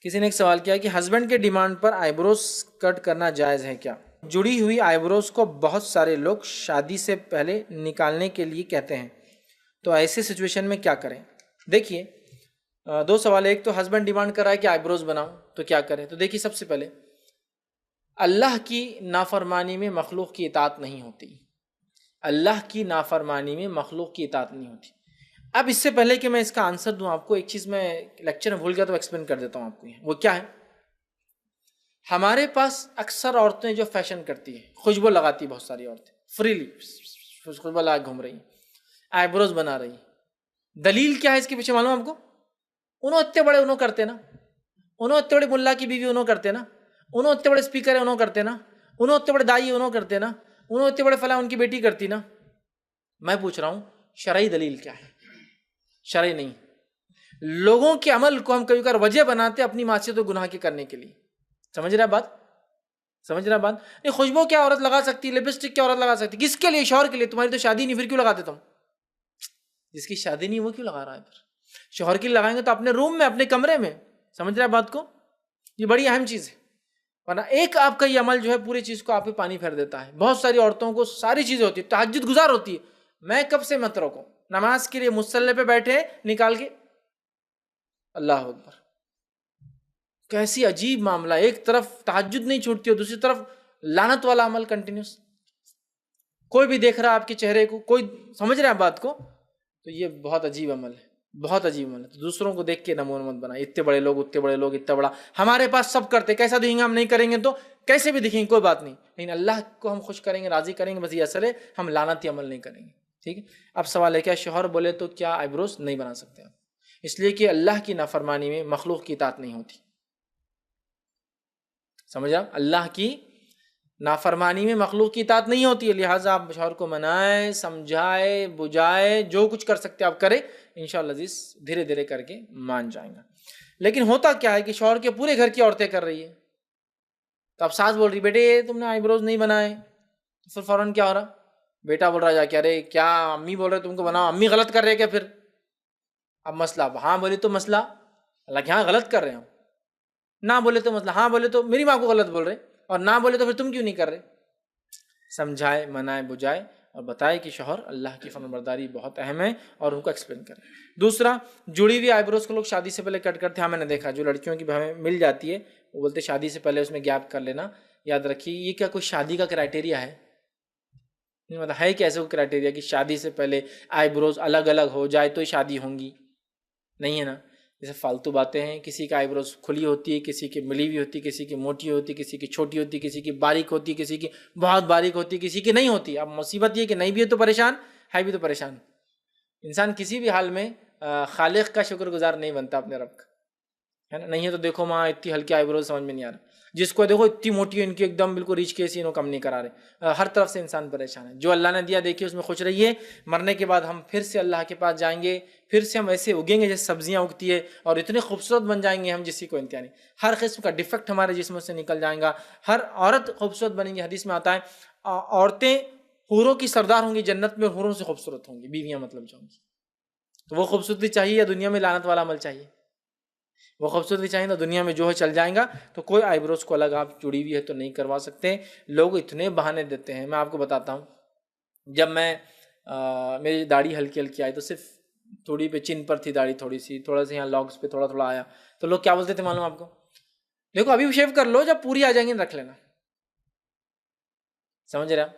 کسی نے ایک سوال کیا کہ ہسبینڈ کے ڈیمانڈ پر آئی بروز کٹ کرنا جائز ہے کیا؟ جڑی ہوئی آئی بروز کو بہت سارے لوگ شادی سے پہلے نکالنے کے لیے کہتے ہیں، تو ایسے سچویشن میں کیا کریں؟ دیکھیے، دو سوال. ایک تو ہسبینڈ ڈیمانڈ کر رہا ہے کہ آئی بروز بناؤ، تو کیا کریں؟ تو دیکھیے، سب سے پہلے اللہ کی نافرمانی میں مخلوق کی اطاعت نہیں ہوتی. اللہ کی نافرمانی میں مخلوق کی اطاعت نہیں ہوتی. اب اس سے پہلے کہ میں اس کا آنسر دوں آپ کو، ایک چیز میں لیکچر میں بھول گیا تو ایکسپلین کر دیتا ہوں آپ کو. وہ کیا ہے؟ ہمارے پاس اکثر عورتیں جو فیشن کرتی ہیں، خوشبو لگاتی، بہت ساری عورتیں فریلی خوشبو لگا گھوم رہی ہیں، آئی بروز بنا رہی ہیں. دلیل کیا ہے اس کے پیچھے معلوم آپ کو؟ انہوں اتنے بڑے انہوں کرتے نا، انہوں اتنے بڑے ملا کی بیوی انہوں کرتے نا، انہوں اتنے بڑے اسپیکر انہوں کرتے نا، انہوں اتنے بڑے دائی انہوں کرتے نا، انہوں اتنے بڑے فلاں ان کی بیٹی کرتی نا. میں پوچھ رہا ہوں شرعی دلیل کیا ہے؟ شرعی نہیں. لوگوں کے عمل کو ہم کبھی کبھار وجہ بناتے اپنی معصیت و گناہ کے کرنے کے لیے. سمجھ رہا بات؟ سمجھ رہا بات؟ نہیں، خوشبو کیا عورت لگا سکتی، لپسٹک کیا عورت لگا سکتی؟ کس کے لیے؟ شوہر کے لیے. تمہاری تو شادی نہیں، پھر کیوں لگاتے تم؟ جس کی شادی نہیں وہ کیوں لگا رہا ہے؟ پھر شوہر کے لیے لگائیں گے تو اپنے روم میں، اپنے کمرے میں. سمجھ رہا ہے بات کو؟ یہ بڑی اہم چیز ہے. ورنہ ایک آپ کا یہ عمل جو ہے پوری چیز کو آپ پہ پانی پھیر دیتا ہے. بہت ساری عورتوں کو ساری چیزیں ہوتی ہے، تہجد گزار ہوتی ہے، میں کب سے مت روکوں، نماز کے لیے مصلی پہ بیٹھے نکال کے اللہ اکبر. کیسی عجیب معاملہ، ایک طرف تہجد نہیں چھوٹتی اور دوسری طرف لعنت والا عمل کنٹینیوس. کوئی بھی دیکھ رہا ہے آپ کے چہرے کو، کوئی سمجھ رہا ہے بات کو، تو یہ بہت عجیب عمل ہے، بہت عجیب عمل ہے. تو دوسروں کو دیکھ کے نمونہ مت بنا، اتنے بڑے لوگ، اتنے بڑے لوگ، اتنا بڑا ہمارے پاس سب کرتے، کیسا دکھیں گے؟ ہم نہیں کریں گے تو کیسے بھی دکھیں گے، کوئی بات نہیں، لیکن اللہ کو ہم خوش کریں گے، راضی کریں گے، بس یہ اصل ہے. ہم لعنتی عمل نہیں کریں گے. ٹھیک ہے. اب سوال ہے کیا شوہر بولے تو کیا آئی بروز نہیں بنا سکتے آپ؟ اس لیے کہ اللہ کی نافرمانی میں مخلوق کی اطاعت نہیں ہوتی. سمجھا؟ اللہ کی نافرمانی میں مخلوق کی اطاعت نہیں ہوتی ہے. لہٰذا آپ شوہر کو منائے، سمجھائے، بجھائے، جو کچھ کر سکتے آپ کرے، انشاءاللہ عزیز دھیرے دھیرے کر کے مان جائیں گا. لیکن ہوتا کیا ہے کہ شوہر کے پورے گھر کی عورتیں کر رہی ہے، تو اب ساس بول رہی بیٹے تم نے آئی بروز نہیں بنائے، پھر فوراً کیا ہو رہا؟ بیٹا بول رہا جا کے ارے کیا امی بول رہے تم کو بناؤ، امی غلط کر رہے کیا؟ پھر اب مسئلہ، ہاں بولے تو مسئلہ اللہ کہ ہاں غلط کر رہے ہوں، نہ بولے تو مسئلہ، ہاں بولے تو میری ماں کو غلط بول رہے، اور نہ بولے تو پھر تم کیوں نہیں کر رہے؟ سمجھائے، منائے، بجھائے اور بتائے کہ شوہر اللہ کی فرمانبرداری بہت اہم ہے اور ان کو ایکسپلین کریں. دوسرا، جڑی ہوئی آئی بروز کو لوگ شادی سے پہلے کٹ کرتے ہیں. ہاں میں نے دیکھا، جو لڑکیوں کی ہمیں مل جاتی ہے وہ بولتے شادی سے پہلے اس میں گیپ کر لینا. یاد رکھیے یہ کیا کوئی شادی کا کرائٹیریا ہے؟ نہیں، مطلب ہے کہ ایسے کوئی کرائٹیریا کہ شادی سے پہلے آئی بروز الگ الگ ہو جائے تو ہی شادی ہوں گی؟ نہیں ہے نا. جیسے فالتو باتیں ہیں. کسی کا آئی بروز کھلی ہوتی ہے، کسی کی ملی ہوئی ہوتی ہے، کسی کی موٹی ہوتی ہے، کسی کی چھوٹی ہوتی ہے، کسی کی باریک ہوتی ہے، کسی کی بہت باریک ہوتی ہے، کسی کی نہیں ہوتی. اب مصیبت یہ کہ نہیں بھی ہے تو پریشان، ہے بھی تو پریشان. انسان کسی بھی حال میں خالق کا شکر گزار نہیں بنتا اپنے رب کا، ہے نا. نہیں ہے تو دیکھو ماں اتنی ہلکی آئی بروز سمجھ میں نہیں آ رہا، جس کو دیکھو اتنی موٹی ہے، ان کی ایک دم بالکل ریچھ کیسی، انہوں کم نہیں کرا رہے. ہر طرف سے انسان پریشان ہے. جو اللہ نے دیا دیکھیے اس میں خوش رہیے. مرنے کے بعد ہم پھر سے اللہ کے پاس جائیں گے، پھر سے ہم ایسے اگیں گے جیسے سبزیاں اگتی ہے، اور اتنے خوبصورت بن جائیں گے ہم جس کی کوئی انتہا نہیں. ہر قسم کا ڈیفیکٹ ہمارے جسم سے نکل جائیں گا. ہر عورت خوبصورت بنیں گی. حدیث میں آتا ہے عورتیں حوروں کی سردار ہوں گی جنت میں، اور حوروں سے خوبصورت ہوں گی، بیویاں مطلب جو ہوں گی. تو وہ خوبصورتی چاہیے یا دنیا میں لعنت والا عمل چاہیے؟ وہ خوبصورتی چاہیے تو دنیا میں جو ہے چل جائیں گا. تو کوئی آئی بروز کو الگ آپ جڑی ہوئی ہے تو نہیں کروا سکتے. لوگ اتنے بہانے دیتے ہیں. میں آپ کو بتاتا ہوں، جب میں میری داڑھی ہلکی ہلکی آئی تو صرف تھوڑی پہ چن پر تھی داڑھی، تھوڑی سی، تھوڑا سا یہاں لاگس پہ تھوڑا تھوڑا آیا، تو لوگ کیا بولتے تھے معلوم آپ کو؟ دیکھو ابھی بھی شیو کر لو، جب پوری آ جائیں گے رکھ لینا. سمجھ رہے آپ؟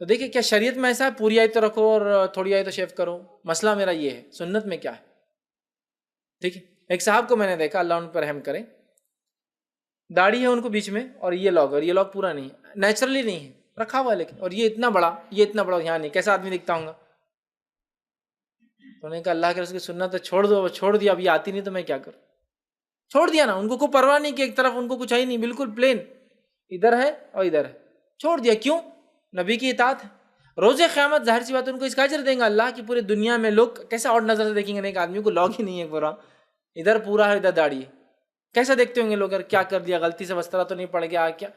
تو دیکھیں کیا شریعت میں ایسا ہے پوری آئی تو رکھو اور تھوڑی آئی تو شیو کرو؟ مسئلہ میرا یہ ہے، سنت میں کیا ہے. ٹھیک ہے. ایک صاحب کو میں نے دیکھا، اللہ ان پر رحم کرے، داڑھی ہے ان کو بیچ میں، اور یہ لاگ، اور یہ لاگ پورا نہیں ہے، نیچرلی نہیں ہے، رکھا ہوا ہے لیکن، اور یہ اتنا بڑا، یہ اتنا بڑا یہاں نہیں. کیسا آدمی دکھتا ہوں گا؟ تو نے کہا اللہ کے رسول کی سنت ہے، چھوڑ دو. چھوڑ دیا. اب یہ آتی نہیں تو میں کیا کروں؟ چھوڑ دیا نا. ان کو کوئی پرواہ نہیں کہ ایک طرف ان کو کچھ ہے ہی نہیں، بالکل پلین، ادھر ہے اور ادھر ہے. چھوڑ دیا. کیوں؟ نبی کی اطاعت ہے. روز قیامت ظاہر سی بات ان کو اس کا اجر دیں گا اللہ کی. پورے دنیا میں لوگ کیسے اور نظر سے دیکھیں گے ایک آدمی کو لاگ ہی نہیں ہے پورا، ادھر پورا ہے ادھر داڑھی ہے. کیسا دیکھتے ہوں گے لوگ؟ کیا کر دیا غلطی سے وسطرہ تو نہیں پڑ گیا کیا؟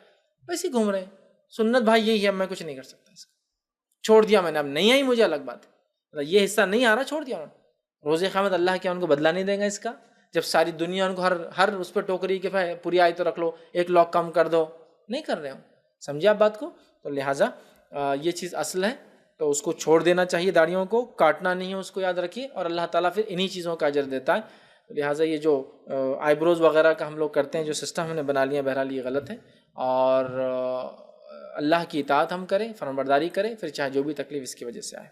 ویسے ہی گھوم رہے ہیں. سنت بھائی یہی ہے، میں کچھ نہیں کر سکتا اس کا. چھوڑ دیا میں نے. اب نہیں آئی مجھے الگ بات ہے، یہ حصہ نہیں آ رہا، چھوڑ دیا. روز قیامت اللہ کیا ان کو بدلہ نہیں دیں گا اس کا؟ جب ساری دنیا ان کو ہر اس پہ ٹوکری کہ بھائی پوری آیت رکھ لو، ایک لاک کم کر دو، نہیں کر رہے ہو. سمجھے آپ بات کو؟ تو لہٰذا یہ چیز اصل ہے، تو اس کو چھوڑ دینا چاہیے، داڑھیوں کو کاٹنا نہیں ہے، اس کو یاد رکھیے. اور اللہ تعالیٰ پھر انہی چیزوں کا اجر دیتا ہے. لہٰذا یہ جو آئی بروز وغیرہ کا ہم لوگ کرتے ہیں، جو سسٹم ہم نے بنا لیا، بہرحال یہ غلط ہے. اور اللہ کی اطاعت ہم کریں، فرمانبرداری کریں، پھر چاہے جو بھی تکلیف اس کی وجہ سے آئے.